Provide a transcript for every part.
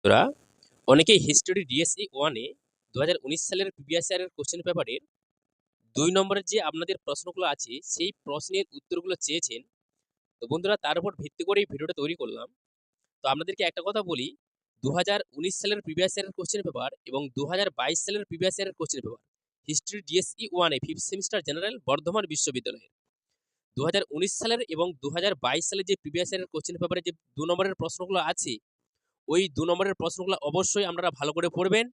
তোরা অনেকেই history DSC ওয়ানে 2019 সালের প্রিভিয়াস ইয়ারের কোশ্চেন পেপারের 2 নম্বরের যে আপনাদের প্রশ্নগুলো আছে সেই প্রশ্নের উত্তরগুলো চেয়েছেন। তো বন্ধুরা, তার উপর ভিত্তি করে এই ভিডিওটা তৈরি করলাম। তো আপনাদেরকে একটা কথা বলি, 2019 সালের প্রিভিয়াস ইয়ারের কোশ্চেন পেপার এবং 2022 সালের প্রিভিয়াস ইয়ারের কোশ্চেন পেপার হিস্ট্রি ডিএসসি ওয়ানে ফিফথ সেমিস্টার জেনারেল বর্ধমান বিশ্ববিদ্যালয়ের 2019 সালের এবং 2022 সালের যে প্রিভিয়াস ইয়ারের কোশ্চেন পেপারে যে 2 নম্বরের প্রশ্নগুলো আছে, ওই 2 নম্বরের প্রশ্নগুলো অবশ্যই আপনারা ভালো করে পড়বেন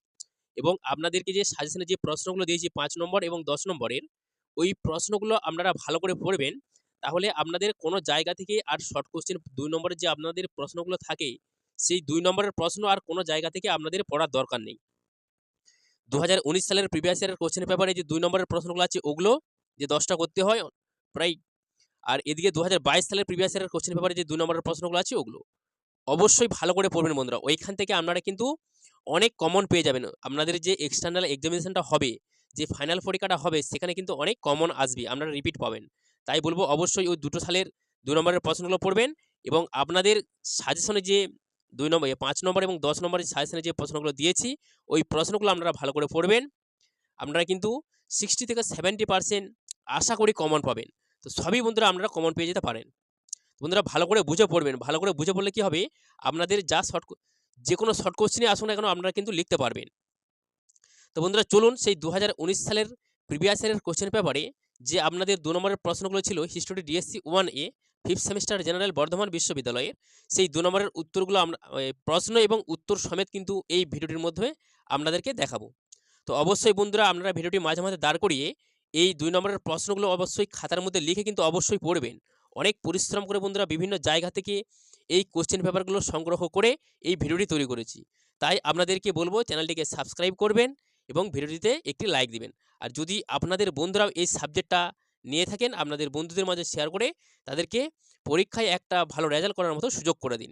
এবং আপনাদেরকে যে সাজেশনে যে প্রশ্নগুলো দিয়েছি 5 নম্বর এবং 10 নম্বরের, ওই প্রশ্নগুলো আপনারা ভালো করে পড়বেন। তাহলে আপনাদের কোনো জায়গা থেকে আর শর্ট কোশ্চেন 2 নম্বরের যে আপনাদের প্রশ্নগুলো থাকে, সেই 2 নম্বরের প্রশ্ন আর কোনো জায়গা থেকে আপনাদের পড়ার দরকার নেই। 2019 সালের প্রিভিয়াস ইয়ারের কোশ্চেন পেপারে যে 2 নম্বরের প্রশ্নগুলো আছে ওগুলো যে 10টা করতে হয় প্রায়, আর এদিকে 2022 সালের প্রিভিয়াস ইয়ারের কোশ্চেন পেপারে যে 2 নম্বরের প্রশ্নগুলো আছে ওগুলো অবশ্যই ভালো করে পড়বেন বন্ধুরা। ওইখান থেকে আপনারা কিন্তু অনেক কমন পেয়ে যাবেন। আপনাদের যে এক্সটার্নাল এক্সামিনেশনটা হবে, যে ফাইনাল পরীক্ষাটা হবে, সেখানে কিন্তু অনেক কমন আসবে, আপনারা রিপিট পাবেন। তাই বলবো অবশ্যই ওই দুটো সালের 2 নম্বরের প্রশ্নগুলো পড়বেন এবং আপনাদের সাজেশনে যে 2 নম্বর 5 নম্বর এবং 10 নম্বরের সাজেশনে যে প্রশ্নগুলো দিয়েছি, ওই প্রশ্নগুলো আপনারা ভালো করে পড়বেন। আপনারা কিন্তু 60 থেকে 70% আশা করি কমন পাবেন। তো সবই বন্ধুরা আপনারা কমন পেয়ে যেতে পারেন। বন্ধুরা ভালো করে বুঝে পড়বেন। ভালো করে বুঝে পড়লে কি হবে, আপনাদের যা যে কোনো শর্ট কোশ্চেনই আসুক না কেন আপনারা কিন্তু লিখতে পারবেন। তো বন্ধুরা চলুন সেই 2019 সালের প্রিভিয়াস ইয়ারের কোশ্চেন পেপারে যে আপনাদের 2 নম্বরের প্রশ্নগুলো ছিল history DSC 1A fifth semester general Bardhaman বিশ্ববিদ্যালয়ের, সেই 2 নম্বরের উত্তরগুলো আমরা প্রশ্ন এবং উত্তর সমেত কিন্তু এই ভিডিওটির মধ্যে আপনাদেরকে দেখাবো। তো অবশ্যই বন্ধুরা আপনারা ভিডিওটি মাঝে মাঝে দাঁড় করিয়ে এই 2 নম্বরের প্রশ্নগুলো অবশ্যই খাতার মধ্যে লিখে কিন্তু অবশ্যই পড়বেন। অনেক পরিশ্রম করে বন্ধুরা বিভিন্ন জায়গা থেকে এই কোশ্চেন পেপারগুলো সংগ্রহ করে এই ভিডিওটি তৈরি করেছি। তাই আপনাদেরকে বলবো চ্যানেলটিকে সাবস্ক্রাইব করবেন এবং ভিডিওটিতে একটি লাইক দিবেন। আর যদি আপনাদের বন্ধুরাও এই সাবজেক্টটা নিয়ে থাকেন, আপনাদের বন্ধুদের মাঝে শেয়ার করে তাদেরকে পরীক্ষায় একটা ভালো রেজাল্ট করার মতো সুযোগ করে দিন।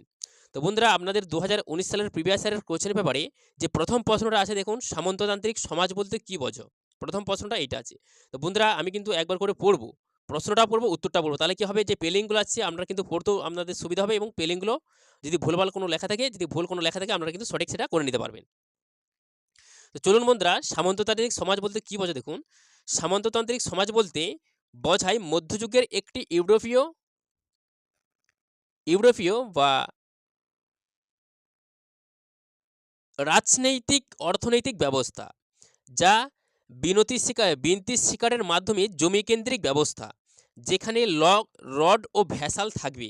তো বন্ধুরা, আপনাদের 2019 সালের প্রিভিয়াস ইয়ারের কোশ্চেন পেপারে যে প্রথম প্রশ্নটা আছে দেখুন, সামন্ততান্ত্রিক সমাজ বলতে কি বোঝো? প্রথম প্রশ্নটা এইটা আছে। তো বন্ধুরা আমি কিন্তু একবার করে পড়বো, প্রশ্নটা পড়বো, উত্তরটা পড়বো। তাহলে কি হবে, যে স্পেলিংগুলো আছে আপনারা কিন্তু পড়তেও আপনাদের সুবিধা হবে এবং স্পেলিংগুলো যদি ভুলভাল কোনো লেখা থাকে, যদি ভুল কোনো লেখা থাকে আপনারা কিন্তু সঠিক সেটা করে নিতে পারবেন। তো চলুন বন্ধুরা, সামন্ততান্ত্রিক সমাজ বলতে কি বোঝে দেখুন। সামন্ততান্ত্রিক সমাজ বলতে বোঝায় মধ্যযুগের একটি ইউরোপীয় ইউরোপীয় বা রাজনৈতিক অর্থনৈতিক ব্যবস্থা যা বিনতির শিকারের মাধ্যমে জমিকেন্দ্রিক ব্যবস্থা, যেখানে রড ও ভ্যাসাল থাকবে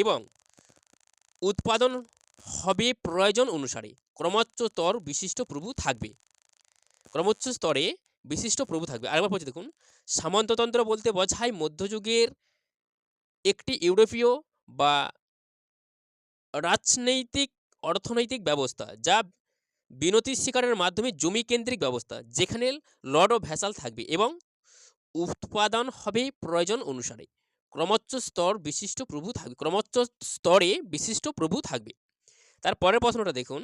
এবং উৎপাদন হবে প্রয়োজন অনুসারে ক্রমোচ্চতর বিশিষ্ট প্রভু থাকবে। ক্রমোচ্চ স্তরে বিশিষ্ট প্রভু থাকবে। আরেকবার পড়ছি দেখুন, সামন্ততন্ত্র বলতে বোঝায় মধ্যযুগের একটি ইউরোপীয় বা রাজনৈতিক অর্থনৈতিক ব্যবস্থা যা বিনতির শিকারের মাধ্যমে জমিকেন্দ্রিক ব্যবস্থা, যেখানে লর্ড ও ভ্যাসাল থাকবে এবং উৎপাদন হবে প্রয়োজন অনুসারে ক্রমোচ্চ স্তরে বিশিষ্ট প্রভু থাকবে। তার পরের প্রশ্নটা দেখুন,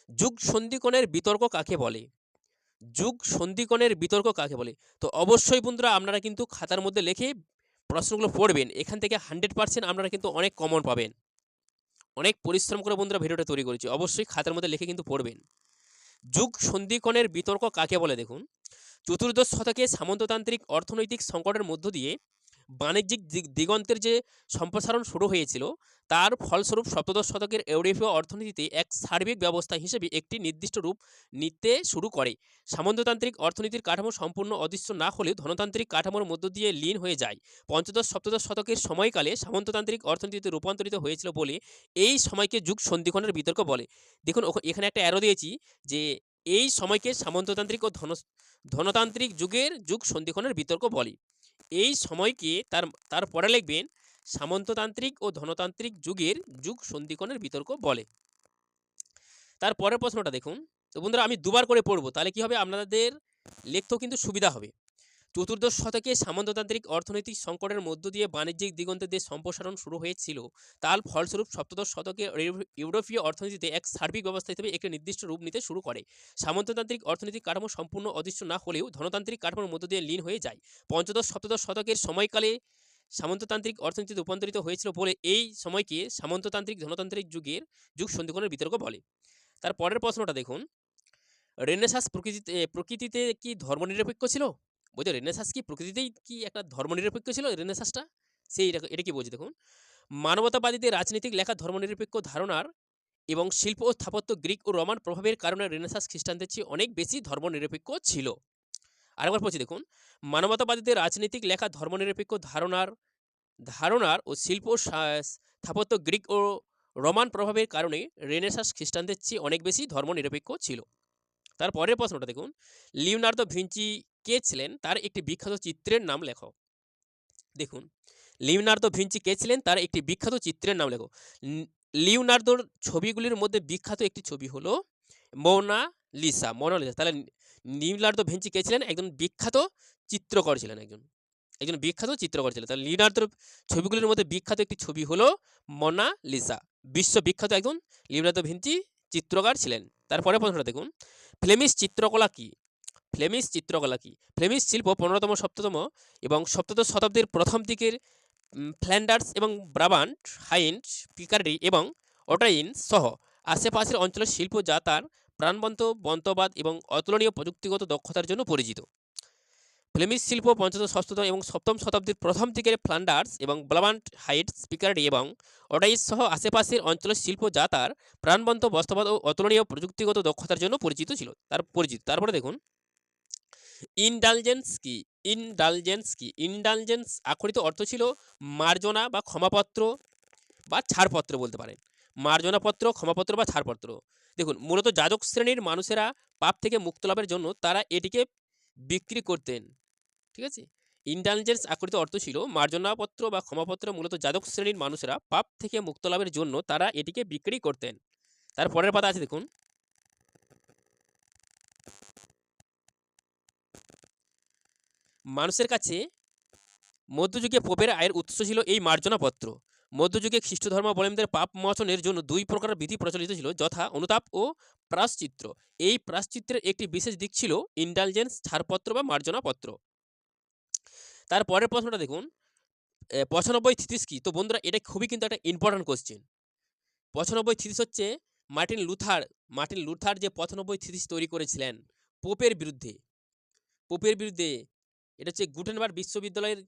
যুগ সন্ধিকোণের বিতর্ক কাকে বলে? যুগ সন্ধিকোণের বিতর্ক কাকে বলে? তো অবশ্যই বন্ধুরা আপনারা কিন্তু খাতার মধ্যে লিখে প্রশ্নগুলো পড়বেন। এখান থেকে 100% আপনারা কিন্তু অনেক কমন পাবেন। অনেক পরিশ্রম করে বন্ধুরা ভিডিওটা তৈরি করেছি, অবশ্যই খাতার মধ্যে লিখে কিন্তু পড়বেন। যুগ সন্ধিকোণের বিতর্ক কাকে বলে দেখুন, চতুর্দশ শতকে সামন্ততান্ত্রিক অর্থনৈতিক সংকটের মধ্য দিয়ে বাণিজ্যিক দিগন্তের যে সম্প্রসারণ শুরু হয়েছিল, তার ফলস্বরূপ সপ্তদশ শতকের ইউরোপীয় অর্থনীতিতে এক সার্বিক ব্যবস্থা হিসেবে একটি নির্দিষ্ট রূপ নিতে শুরু করে। সামন্ততান্ত্রিক অর্থনীতির কাঠামো সম্পূর্ণ অদৃশ্য না হলেও ধনতান্ত্রিক কাঠামোর মধ্য দিয়ে লীন হয়ে যায়। পঞ্চদশ সপ্তদশ শতকের সময়কালে সামন্ততান্ত্রিক অর্থনীতিতে রূপান্তরিত হয়েছিল বলে এই সময়কে যুগ সন্ধিক্ষণের বিতর্ক বলে। দেখুন এখানে একটা অ্যারো দিয়েছি যে এই সময়কে সামন্ততান্ত্রিক ও ধনতান্ত্রিক যুগ সন্ধিক্ষণের বিতর্ক বলে। এই সময়কে তারপরে লিখবেন সামন্ততান্ত্রিক ও ধনতান্ত্রিক যুগ সন্ধিক্ষণের বিতর্ক বলে। তার পরের প্রশ্নটা দেখুন। তো বন্ধুরা আমি দুবার করে পড়বো, তাহলে কি হবে, আপনাদের লিখতেও কিন্তু সুবিধা হবে। চতুর্দশ শতকে সামন্ততান্ত্রিক অর্থনৈতিক সংকটের মধ্য দিয়ে বাণিজ্যিক দিগন্তের যে সম্প্রসারণ শুরু হয়েছিল, তার ফলস্বরূপ সপ্তদশ শতকে ইউরোপীয় অর্থনীতিতে এক সার্বিক ব্যবস্থা হিসেবে একটি নির্দিষ্ট রূপ নিতে শুরু করে। সামন্ততান্ত্রিক অর্থনৈতিক কাঠামো সম্পূর্ণ অদৃশ্য না হলেও ধনতান্ত্রিক কাঠামোর মধ্য দিয়ে লীন হয়ে যায়। পঞ্চদশ সপ্তদশ শতকের সময়কালে সামন্ততান্ত্রিক অর্থনীতিতে রূপান্তরিত হয়েছিল বলে এই সময়কে সামন্ততান্ত্রিক ধনতান্ত্রিক যুগ সন্ধিক্ষণের বিতর্ক বলে। তার পরের প্রশ্নটা দেখুন, রেনেসাঁস প্রকৃতিতে কি ধর্মনিরপেক্ষ ছিল? বলছে রেনেসাঁস কি প্রকৃতিতেই কি একটা ধর্মনিরপেক্ষ ছিল রেনেসাঁসটা? এটা কি বলছে দেখুন, মানবতাবাদীদের রাজনৈতিক লেখা ধর্মনিরপেক্ষ ধারণার এবং শিল্প ও স্থাপত্য গ্রিক ও রোমান প্রভাবের কারণে রেনেসাঁস খ্রিস্টানদের চেয়ে অনেক বেশি ধর্মনিরপেক্ষ ছিল। আরেকবার পড়ছি দেখুন, মানবতাবাদীদের রাজনৈতিক লেখা ধর্মনিরপেক্ষ ধারণার ও শিল্প ও স্থাপত্য গ্রিক ও রোমান প্রভাবের কারণে রেনেসাঁস খ্রিস্টানদের চেয়ে অনেক বেশি ধর্মনিরপেক্ষ ছিল। তার পরের প্রশ্নটা দেখুন, লিওনার্দো ভিঞ্চি কে ছিলেন? তার একটি বিখ্যাত চিত্রের নাম লেখো। দেখুন, লিওনার্দো ভিঞ্চি কে ছিলেন? তার একটি বিখ্যাত চিত্রের নাম লেখো। লিওনার্দোর ছবিগুলির মধ্যে বিখ্যাত একটি ছবি হলো মোনালিসা। তাহলে লিওনার্দো ভিঞ্চি কে ছিলেন? একজন বিখ্যাত চিত্রকর ছিলেন, একজন বিখ্যাত চিত্রকর ছিলেন। তাহলে লিওনার্দোর ছবিগুলির মধ্যে বিখ্যাত একটি ছবি হলো মোনালিসা। বিশ্ববিখ্যাত একজন লিওনার্দো ভিঞ্চি চিত্রকার ছিলেন। তারপরে প্রশ্নটা দেখুন, ফ্লেমিশ চিত্রকলা কি? ফ্লেমিশ শিল্প 15তম 17তম এবং 17 শতাব্দীর প্রথম দিকের ফ্ল্যান্ডার্স এবং ব্রাবান্ট, হাইন্স, পিকার্ডি এবং অটাইন সহ আশেপাশের অঞ্চলের শিল্প যা তার প্রাণবন্ত বন্তবাদ এবং অতুলনীয় প্রযুক্তিগত দক্ষতার জন্য পরিচিত। ফ্লেমিশ শিল্প 15ম, 6ম এবং 7ম শতাব্দীর প্রথম দিকের ফ্ল্যান্ডার্স এবং ব্রাবান্ট, হাইন্স, পিকার্ডি এবং অটাইন সহ আশেপাশের অঞ্চলের শিল্প যা তার প্রাণবন্ত বস্তবাদ ও অতুলনীয় প্রযুক্তিগত দক্ষতার জন্য পরিচিত ছিল। তারপরে দেখুন, ইনডালজেন্স আক্ষরিক অর্থ ছিল মার্জনা বা ক্ষমাপত্র বা ছাড়পত্র বলতে পারেন। মার্জনাপত্র, ক্ষমাপত্র বা ছাড়পত্র। দেখুন, মূলত যাজক শ্রেণীর মানুষেরা পাপ থেকে মুক্ত লাভের জন্য তারা এটিকে বিক্রি করতেন। ঠিক আছে, ইনডালজেন্স আক্ষরিক অর্থ ছিল মার্জনাপত্র বা ক্ষমাপত্র। মূলত যাজক শ্রেণীর মানুষেরা পাপ থেকে মুক্ত লাভের জন্য তারা এটিকে বিক্রি করতেন। তার পরের পাতা আছে দেখুন, মানুষের কাছে মধ্যযুগে পোপের আয়ের উৎস ছিল এই মার্জনাপত্র। মধ্যযুগে খ্রিস্ট ধর্মাবলম্বীদের পাপ মোচনের জন্য দুই প্রকার বিধি প্রচলিত ছিল, যথা অনুতাপ ও প্রায়শ্চিত্ত। এই প্রায়শ্চিত্তের একটি বিশেষ দিক ছিল ইন্ডালজেন্স, ছাড়পত্র বা মার্জনাপত্র। তার পরের প্রশ্নটা দেখুন, 95 থিসিস কি? তো বন্ধুরা, এটা খুবই কিন্তু একটা ইম্পর্টেন্ট কোশ্চেন। 95 থিসিস হচ্ছে মার্টিন লুথার যে 95 থিসিস তৈরি করেছিলেন পোপের বিরুদ্ধে। এটা হচ্ছে গুটেনবার্গ বিশ্ববিদ্যালয়ের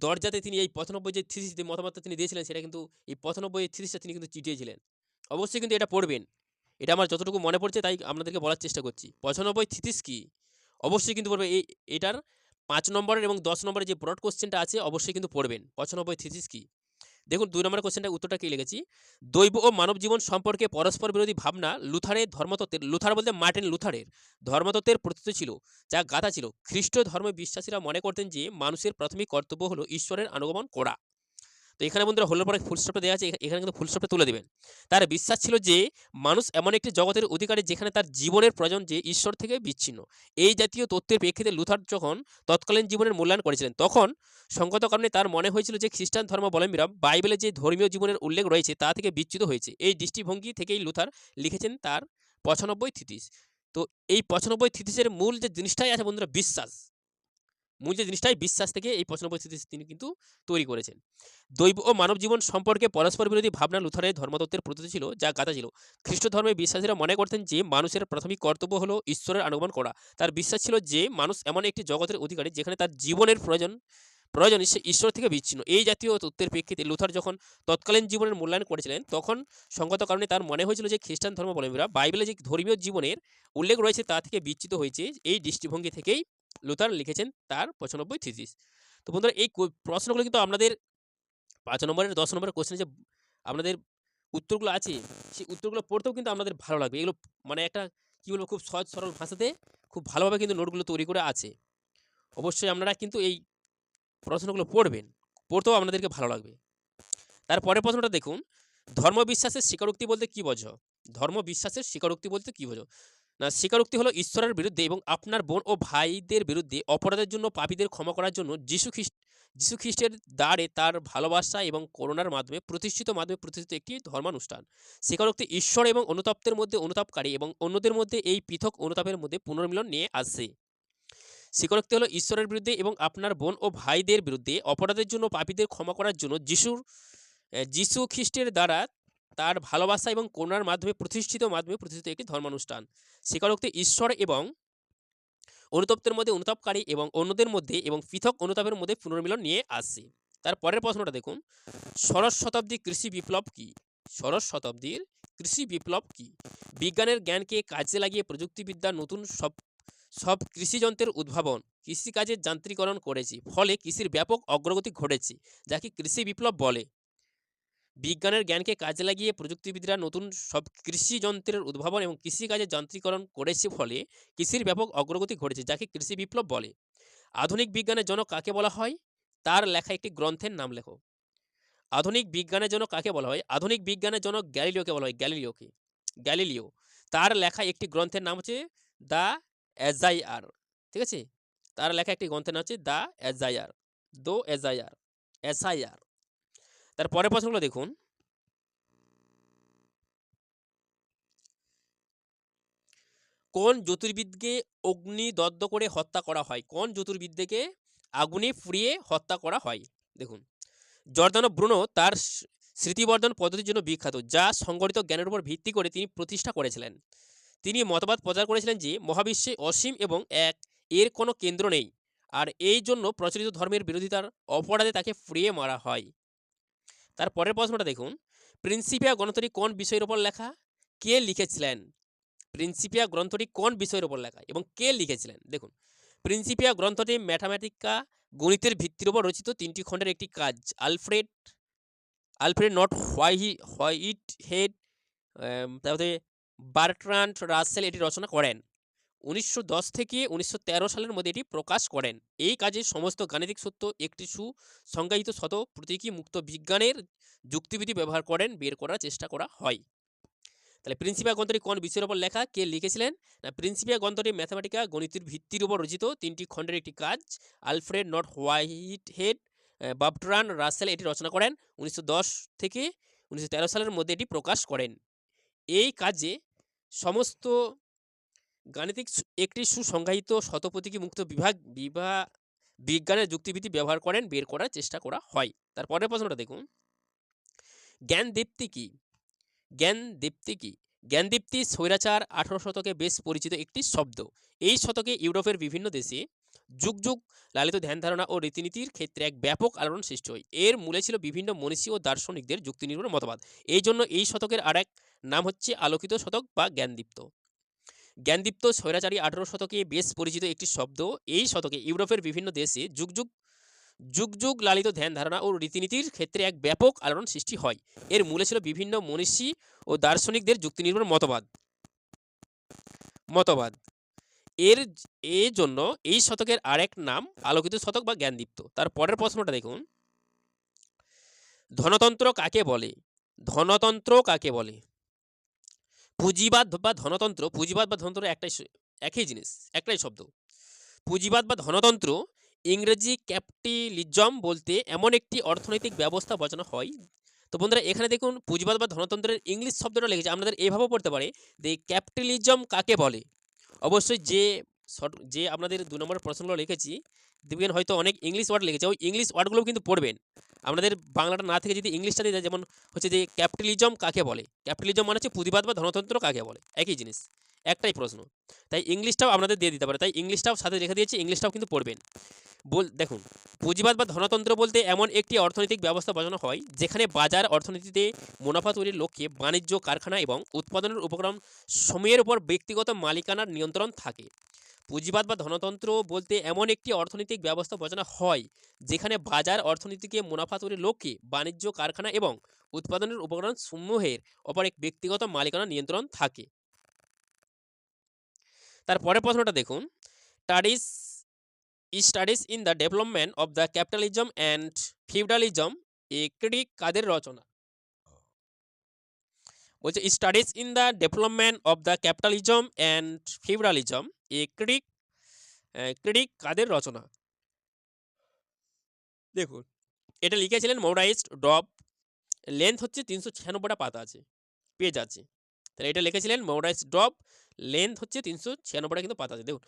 দরজাতে তিনি এই 95 যে থিসিস মতামতটা তিনি দিয়েছিলেন, সেটা কিন্তু এই 95 থিসিসটা তিনি কিন্তু চিঠিয়েছিলেন। অবশ্যই কিন্তু এটা পড়বেন। এটা আমার যতটুকু মনে পড়ছে তাই আপনাদেরকে বলার চেষ্টা করছি। 95 থিসিস কি? অবশ্যই কিন্তু পড়বে। এটার 5 নম্বরের এবং 10 নম্বরের যে ব্রড কোশ্চেনটা আছে অবশ্যই কিন্তু পড়বেন। 95 থিসিস কি? দেখুন, 2 নম্বরের কোশ্চেনটা উত্তরটা কি লিখেছি, দৈব ও মানব জীবন সম্পর্কে পরস্পর বিরোধী ভাবনা লুথার বলতে মার্টিন লুথারের ধর্মতত্ত্বের প্রতীত ছিল, যা গাথা ছিল। খ্রিস্ট ধর্মে বিশ্বাসীরা মনে করতেন যে মানুষের প্রাথমিক কর্তব্য হলো ঈশ্বরের আনুগমন করা। তো এখানে বন্ধুরা হলোর পরে ফুলস্টপটা দেওয়া আছে, এখানে কিন্তু ফুলস্টপটা তুলে দেবেন। তার বিশ্বাস ছিল যে মানুষ এমন একটি জগতের অধিকারী যেখানে তার জীবনের প্রয়োজন যে ঈশ্বর থেকে বিচ্ছিন্ন। এই জাতীয় তত্ত্বের প্রেক্ষিতে লুথার যখন তৎকালীন জীবনের মূল্যায়ন করেছিলেন, তখন সঙ্গত কারণে তার মনে হয়েছিল যে খ্রিস্টান ধর্মাবলম্বীরা বাইবেলে যে ধর্মীয় জীবনের উল্লেখ রয়েছে তা থেকে বিচ্যুত হয়েছে। এই দৃষ্টিভঙ্গি থেকেই লুথার লিখেছেন তার 95 থিসিস। তো এই 95 থিসিসের মূল যে জিনিসটাই আছে বন্ধুরা, বিশ্বাস থেকে এই 95 থিসিস তিনি কিন্তু তৈরি করেছেন। দৈব ও মানব জীবন সম্পর্কে পরস্পর বিরোধী ভাবনা লুথারের ধর্মতত্ত্বের প্রতীত ছিল, যা গাথা ছিল। খ্রিস্ট ধর্মের বিশ্বাসীরা মনে করতেন যে মানুষের প্রাথমিক কর্তব্য হলো ঈশ্বরের আনুগমন করা। তার বিশ্বাস ছিল যে মানুষ এমন একটি জগতের অধিকারী যেখানে তার জীবনের প্রয়োজন সে ঈশ্বর থেকে বিচ্ছিন্ন। এই জাতীয় তত্ত্বের প্রেক্ষিতে লুথার যখন তৎকালীন জীবনের মূল্যায়ন করেছিলেন, তখন সঙ্গত কারণে তার মনে হয়েছিল যে খ্রিস্টান ধর্মাবলম্বীরা বাইবেলে যে ধর্মীয় জীবনের উল্লেখ রয়েছে তা থেকে বিচ্যুত হয়েছে। এই দৃষ্টিভঙ্গি থেকেই লুথার লিখেছেন তার 95 থিসিস। তো বন্ধুরা, এই প্রশ্নগুলো কিন্তু আপনাদের 5 নম্বরের 10 নম্বরের কোশ্চেনে যে আপনাদের উত্তরগুলো আছে, সেই উত্তরগুলো পড়তেও কিন্তু আপনাদের ভালো লাগবে। এগুলো মানে একটা কী বলবো, খুব সহজ সরল ভাষাতে খুব ভালোভাবে কিন্তু নোটগুলো তৈরি করে আছে। অবশ্যই আপনারা কিন্তু এই প্রশ্নগুলো পড়তেও আপনাদেরকে ভালো লাগবে। তারপরের প্রশ্নটা দেখুন, ধর্মবিশ্বাসের স্বীকারোক্তি বলতে কী বোঝো? ধর্মবিশ্বাসের স্বীকারোক্তি বলতে কী বোঝো? না, স্বীকারোক্তি হলো ঈশ্বরের বিরুদ্ধে এবং আপনার বোন ও ভাইদের বিরুদ্ধে অপরাধের জন্য পাপীদের ক্ষমা করার জন্য যীশু খ্রিস্টের দ্বারে তার ভালোবাসা এবং করুণার মাধ্যমে প্রতিষ্ঠিত একটি ধর্মানুষ্ঠান। স্বীকারোক্তি ঈশ্বর এবং অনুতাপের মধ্যে অনুতাপকারী এবং অন্যদের মধ্যে এই পৃথক অনুতাপের মধ্যে পুনর্মিলন নিয়ে আসে। স্বীকারোক্তি হলো ঈশ্বরের বিরুদ্ধে এবং আপনার বোন ও ভাইদের বিরুদ্ধে অপরাধের জন্য পাপীদের ক্ষমা করার জন্য যীশু খ্রিস্টের দ্বারা তার ভালোবাসা এবং করুণার মাধ্যমে প্রতিষ্ঠিত একটি ধর্মানুষ্ঠান। স্বীকারোক্তি ঈশ্বর এবং অনুতপ্তের মধ্যে অনুতাপকারী এবং অন্যদের মধ্যে এবং পৃথক অনুতাপের মধ্যে পুনর্মিলন নিয়ে আসে। তার পরের প্রশ্নটা দেখুন, ষোড়শ শতাব্দীর কৃষি বিপ্লব কি? ষোড়শ শতাব্দীর কৃষি বিপ্লব কি? বিজ্ঞানের জ্ঞানকে কাজে লাগিয়ে প্রযুক্তিবিদ্যার নতুন সব কৃষিযন্ত্রের উদ্ভাবন কৃষিকাজের যান্ত্রিকরণ করেছে, ফলে কৃষির ব্যাপক অগ্রগতি ঘটেছে, যাকে কৃষি বিপ্লব বলে। বিজ্ঞানের জ্ঞানকে কাজে লাগিয়ে প্রযুক্তিবিদরা নতুন সব কৃষিযন্ত্রের উদ্ভাবন এবং কৃষিকাজের যান্ত্রিকরণ করেছে, ফলে কৃষির ব্যাপক অগ্রগতি ঘটেছে, যাকে কৃষি বিপ্লব বলে। আধুনিক বিজ্ঞানের জনক কাকে বলা হয়? তার লেখা একটি গ্রন্থের নাম লেখো। আধুনিক বিজ্ঞানের জনক কাকে বলা হয়? আধুনিক বিজ্ঞানের জনক গ্যালিলিওকে বলা হয়। গ্যালিলিও। তার লেখা একটি গ্রন্থের নাম হচ্ছে দ্য এজাইয়ার। ঠিক আছে, তার লেখা একটি গ্রন্থের নাম হচ্ছে দ্য এসাইয়ার। তার পরের প্রশ্নগুলো দেখুন, কোন জ্যোতির্বিদকে অগ্নিদগ্ধ করে হত্যা করা হয়? কোন জ্যোতির্বিদকে আগুনে পুড়িয়ে হত্যা করা হয়? দেখুন, জর্দানো ব্রুনো তার স্মৃতিবর্ধন পদ্ধতির জন্য বিখ্যাত, যা সংগঠিত জ্ঞানের উপর ভিত্তি করে তিনি প্রতিষ্ঠা করেছিলেন। তিনি মতবাদ প্রচার করেছিলেন যে মহাবিশ্বে অসীম এবং এর কোনো কেন্দ্র নেই, আর এই জন্য প্রচলিত ধর্মের বিরোধিতার অপরাধে তাকে পুড়িয়ে মারা হয়। তার পরের প্রশ্নটা দেখুন, প্রিন্সিপিয়া গ্রন্থটি কোন বিষয়ের উপর লেখা? কে লিখেছিলেন? প্রিন্সিপিয়া গ্রন্থটি কোন বিষয়ের উপর লেখা এবং কে লিখেছিলেন? দেখুন, প্রিন্সিপিয়া গ্রন্থটি ম্যাথামেটিকা গণিতের ভিত্তির উপর রচিত 3টি খণ্ডের একটি কাজ। আলফ্রেড নট হোয়াইট হেড, তারপরে বার্ট্রান্ড রাসেল এটি রচনা করেন। 1910 থেকে 1913 সালের মধ্যে এটি প্রকাশ করেন। এই কাজে সমস্ত গাণিতিক সূত্র একটি সুসংজ্ঞায়িত শত প্রতীকী মুক্ত বিজ্ঞানের যুক্তিবিধি ব্যবহার করেন বের করার চেষ্টা করা হয়। তাহলে প্রিন্সিপিয়া গ্রন্থটি কোন বিষয়ের উপর লেখা, কে লিখেছিলেন? না, প্রিন্সিপিয়া গ্রন্থটি ম্যাথামেটিকা গণিতের ভিত্তির উপর রচিত 3টি খণ্ডের একটি কাজ। Alfred not white head, Bertrand Rasel এটি রচনা করেন। 1910 থেকে 1913 সালের মধ্যে এটি প্রকাশ করেন। এই কাজে সমস্ত গাণিতিক একটি সুসংজ্ঞায়িত শতপ্রতীকী মুক্ত বিজ্ঞানের যুক্তিবিধি ব্যবহার করেন বের করার চেষ্টা করা হয়। তারপরের প্রশ্নটা দেখুন, জ্ঞানদীপ্তি কি? জ্ঞানদীপ্তি স্বৈরাচার 18 শতকে বেশ পরিচিত একটি শব্দ। এই শতকে ইউরোপের বিভিন্ন দেশে যুগ যুগ লালিত ধ্যান ধারণা ও রীতিনীতির ক্ষেত্রে এক ব্যাপক আলোড়ন সৃষ্টি হয়। এর মূলে ছিল বিভিন্ন মনীষী ও দার্শনিকদের যুক্তিনির্ভর মতবাদ। এই জন্য এই শতকের আরেক নাম হচ্ছে আলোকিত শতক বা জ্ঞানদীপ্ত স্বৈরাচারী 18 শতকে বেশ পরিচিত একটি শব্দ। এই শতকে ইউরোপের বিভিন্ন দেশে যুগ যুগ লালিত ধ্যান ধারণা ও রীতিনীতির ক্ষেত্রে এক ব্যাপক আলোড়ন সৃষ্টি হয়। এর মূলে ছিল বিভিন্ন মনীষী ও দার্শনিকদের যুক্তিনির্ভর মতবাদ। এর জন্য এই শতকের আরেক নাম আলোকিত শতক বা জ্ঞানদীপ্ত। তার পরের প্রশ্নটা দেখুন, ধনতন্ত্র কাকে বলে? পুঁজিবাদ বা ধনতন্ত্র একই জিনিস, একটাই শব্দ। পুঁজিবাদ বা ধনতন্ত্র ইংরেজি ক্যাপিটালিজম বলতে এমন একটি অর্থনৈতিক ব্যবস্থা বোঝানো হয়। তো বন্ধুরা, এখানে দেখুন পুঁজিবাদ বা ধনতন্ত্রের ইংলিশ শব্দটা লিখেছে, আপনাদের এভাবেও পড়তে পারে যে ক্যাপিটালিজম কাকে বলে। অবশ্যই যে আপনাদের 2 নম্বরের প্রশ্নগুলো লিখেছি দেখবেন হয়তো অনেক ইংলিশ ওয়ার্ড লিখেছে, ওই ইংলিশ ওয়ার্ডগুলো কিন্তু পড়বেন। আপনাদের বাংলাটা না থেকে যদি ইংলিশটা দিয়ে যেমন হচ্ছে যে ক্যাপিটালিজম কাকে বলে, ক্যাপিটালিজম মানে হচ্ছে পুঁজিবাদ বা ধনতন্ত্র কাকে বলে, একই জিনিস, একটাই প্রশ্ন। তাই ইংলিশটাও আপনাদের দিয়ে দিতে পারে, তাই ইংলিশটাও সাথে রেখে দিয়েছি, ইংলিশটাও কিন্তু পড়বেন। দেখুন, পুঁজিবাদ বা ধনতন্ত্র বলতে এমন একটি অর্থনৈতিক ব্যবস্থা বোঝানো হয় যেখানে বাজার অর্থনীতিতে মুনাফা তৈরির লক্ষ্যে বাণিজ্য, কারখানা এবং উৎপাদনের উপকরণ সমূহের উপর ব্যক্তিগত মালিকানার নিয়ন্ত্রণ থাকে। পুঁজিবাদ বা ধনতন্ত্র বলতে এমন একটি অর্থনৈতিক ব্যবস্থা বোঝানো হয় যেখানে বাজার অর্থনীতিকে মুনাফা তৈরির লক্ষ্যে বাণিজ্য, কারখানা এবং উৎপাদনের উপকরণ সমূহের উপর এক ব্যক্তিগত মালিকানার নিয়ন্ত্রণ থাকে। তারপরের প্রশ্নটা দেখুন, studies in the development of the capitalism and feudalism a critique কাদের রচনা? বলছে studies in the development of the capitalism and feudalism a critique কাদের রচনা? দেখুন, এটা লিখেছিলেন মৌরাইস ডব। লেন্থ হচ্ছে 396টা পাতা আছে, পেজ আছে। তাহলে এটা লিখেছিলেন মৌরাইস ডব, লেন্থ হচ্ছে 396টা কিন্তু পাতা আছে। দেখুন,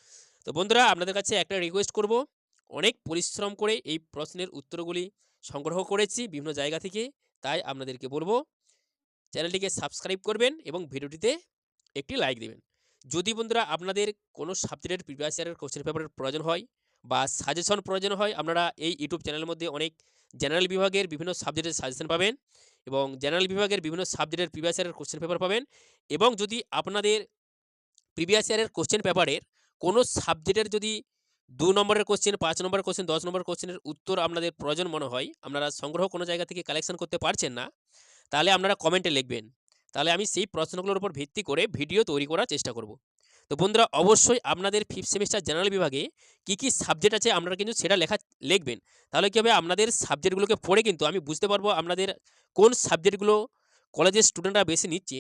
তো বন্ধুরা আপনাদের কাছে একটা রিকোয়েস্ট করব, অনেক পরিশ্রম করে এই প্রশ্নের উত্তরগুলি সংগ্রহ করেছি বিভিন্ন জায়গা থেকে। তাই আপনাদেরকে বলব চ্যানেলটিকে সাবস্ক্রাইব করবেন এবং ভিডিওটিতে একটি লাইক দিবেন। যদি বন্ধুরা আপনাদের কোনো সাবজেক্টের প্রিভিয়াস ইয়ারের কোশ্চেন পেপারের প্রয়োজন হয় বা সাজেশন প্রয়োজন হয়, আপনারা এই ইউটিউব চ্যানেলের মধ্যে অনেক জেনারেল বিভাগের বিভিন্ন সাবজেক্টের সাজেশন পাবেন এবং জেনারেল বিভাগের বিভিন্ন সাবজেক্টের প্রিভিয়াস ইয়ারের কোশ্চেন পেপার পাবেন। এবং যদি আপনাদের প্রিভিয়াস ইয়ারের কোশ্চেন পেপারের কোনো সাবজেক্টের যদি ২ নম্বরের কোশ্চেন, ৫ নম্বরের কোশ্চেন, ১০ নম্বরের কোশ্চেনের উত্তর আপনাদের প্রয়োজন মনে হয়, আপনারা সংগ্রহ কোনো জায়গা থেকে কালেকশন করতে পারছেন না, তাহলে আপনারা কমেন্টে লিখবেন। তাহলে আমি সেই প্রশ্নগুলোর উপর ভিত্তি করে ভিডিও তৈরি করার চেষ্টা করব। তো বন্ধুরা অবশ্যই আপনাদের 5th সেমিস্টার জেনারেল বিভাগে কী সাবজেক্ট আছে আপনারা কিন্তু সেটা লিখবেন। তাহলে কী হবে, আপনাদের সাবজেক্টগুলোকে পড়ে কিন্তু আমি বুঝতে পারবো আপনাদের কোন সাবজেক্টগুলো কলেজের স্টুডেন্টরা বেশি নিচ্ছে।